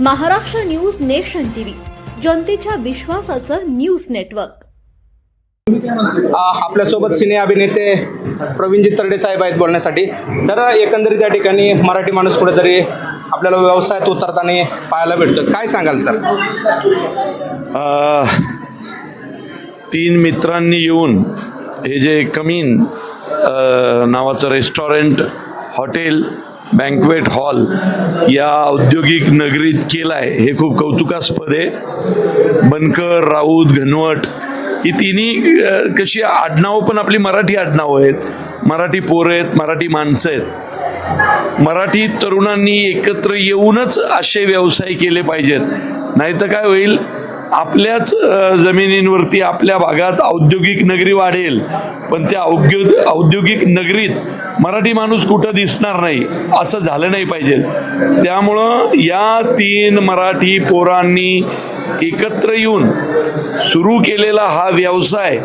Maharashtra news nation TV, जनतेच्या विश्वासाचं news network. आपल्यासोबत सिने अभिनेते प्रवीणजी तरडे साहेब आहेत बोलण्यासाठी। सर, एकंदरीत या ठिकाणी मराठी माणूस कुठेतरी आपल्याला व्यवसायात उतरताना पाहायला भेटतो, काय सांगाल सर? तीन मित्रांनी येऊन हे जे कमीन नावाचं रेस्टॉरंट, हॉटेल, बँक्वेट हॉल या औद्योगिक नगरीत केलं आहे, हे खूप कौतुकास्पद आहे। बनकर, राऊत, घनवट ही तिन्ही कशी आडनावं पण आपली मराठी आडनावं आहेत, मराठी पोरं आहेत, मराठी माणसं आहेत। मराठी तरुणांनी एकत्र येऊनच असे व्यवसाय केले पाहिजेत, नाहीतर काय होईल, आपल्याच जमिनींवरती आपल्या भागात औद्योगिक नगरी वाढेल, पण त्या औद्योगिक नगरीत मराठी माणूस कुठं दिसणार नाही, असं झालं नाही पाहिजे। त्यामुळं या तीन मराठी पोरांनी एकत्र येऊन सुरू केलेला हा व्यवसाय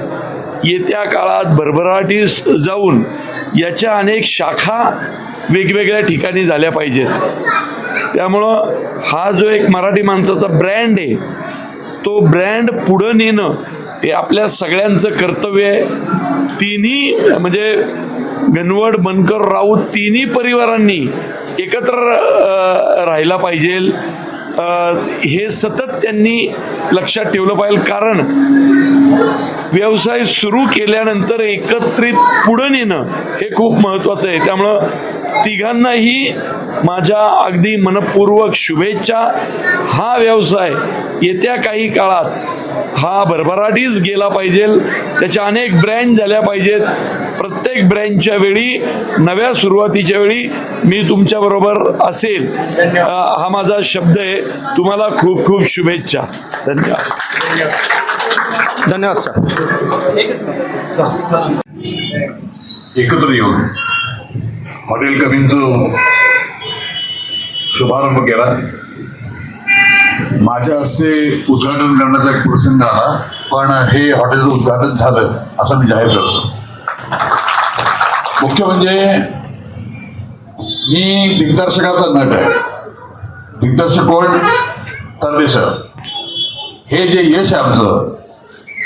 येत्या काळात भरभराटीस जाऊन याच्या अनेक शाखा वेगवेगळ्या ठिकाणी झाल्या पाहिजेत। त्यामुळं हा जो एक मराठी माणसाचा ब्रँड आहे, तो ब्रँड पुढं नेणं हे आपल्या सगळ्यांचं कर्तव्य आहे। तिन्ही म्हणजे घनवट, बनकर, राऊत तिन्ही परिवारांनी एकत्र राहायला पाहिजे, हे सतत त्यांनी लक्षात ठेवलं पाहिजे। कारण व्यवसाय सुरू केल्यानंतर एकत्रित पुढं नेणं हे खूप महत्त्वाचं आहे। त्यामुळं तिघांनाही माझ्या अगदी मनपूर्वक शुभेच्छा। हा व्यवसाय येत्या काही काळात हा भरभराटीच गेला पाहिजे, त्याच्या अनेक ब्रँच झाल्या पाहिजेत। प्रत्येक ब्रँचच्या वेळी, नव्या सुरुवातीच्या वेळी मी तुमच्याबरोबर असेल, हा माझा शब्द आहे। तुम्हाला खूप खूप शुभेच्छा। धन्यवाद। धन्यवाद सर। एकत्र येऊन हॉटेल कमींचं शुभारंभ केला। माझ्या हस्ते उद्घाटन करण्याचा एक प्रसंग आला, पण हे हॉटेलचं उद्घाटन झालं असं मी जाहीर करतो। मुख्य म्हणजे मी दिग्दर्शकाचा नट आहे। दिग्दर्शक कोण? तरडे सर। हे जे यश आहे आमचं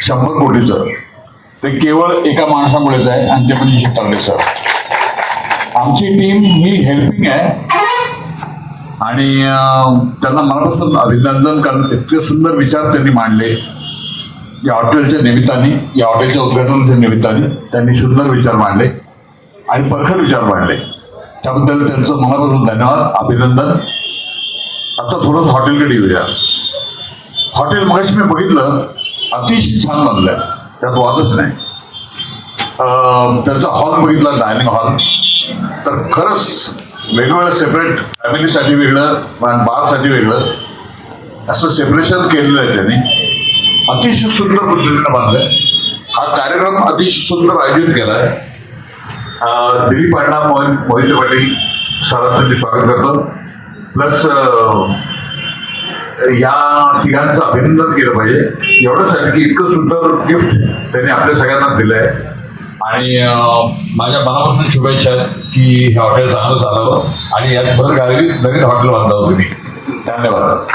100 कोटीचं, ते केवळ एका माणसामुळेच आहे, आणि ते म्हणजे तरडे सर। आमची टीम ही हेल्पिंग आहे, आणि त्यांना मनापासून अभिनंदन कारण इतके सुंदर विचार त्यांनी मांडले। या हॉटेलच्या निमित्ताने, या हॉटेलच्या उद्घाटनाच्या निमित्ताने त्यांनी सुंदर विचार मांडले आणि परखड विचार मांडले, त्याबद्दल त्यांचं मनापासून धन्यवाद, अभिनंदन। आता थोडंसं हॉटेलकडे येऊया। हॉटेल मगाशी मी बघितलं, अतिशय छान बनलंय, त्यात वादच नाही। त्यांचा हॉल बघितला, डायनिंग हॉल, तर खरंच वेगवेगळं सेपरेट, फॅमिलीसाठी वेगळं आणि बारसाठी वेगळं असं सेपरेशन केलेलं आहे त्यांनी। अतिशय सुंदर पद्धतीने बांधलंय। हा कार्यक्रम अतिशय सुंदर आयोजित केला आहे। दिलीप अण्णा, मोहिते पाटील सरांचं मी स्वागत करतो, प्लस या तिघांचं अभिनंदन केलं पाहिजे एवढंच की इतकं सुंदर गिफ्ट त्यांनी आपल्या सगळ्यांना दिलंय, आणि माझ्या मनापासून शुभेच्छा आहेत की हे हॉटेल चांगलं चालावं आणि यात भर घालावी, नवीन हॉटेल बांधावं तुम्ही। धन्यवाद।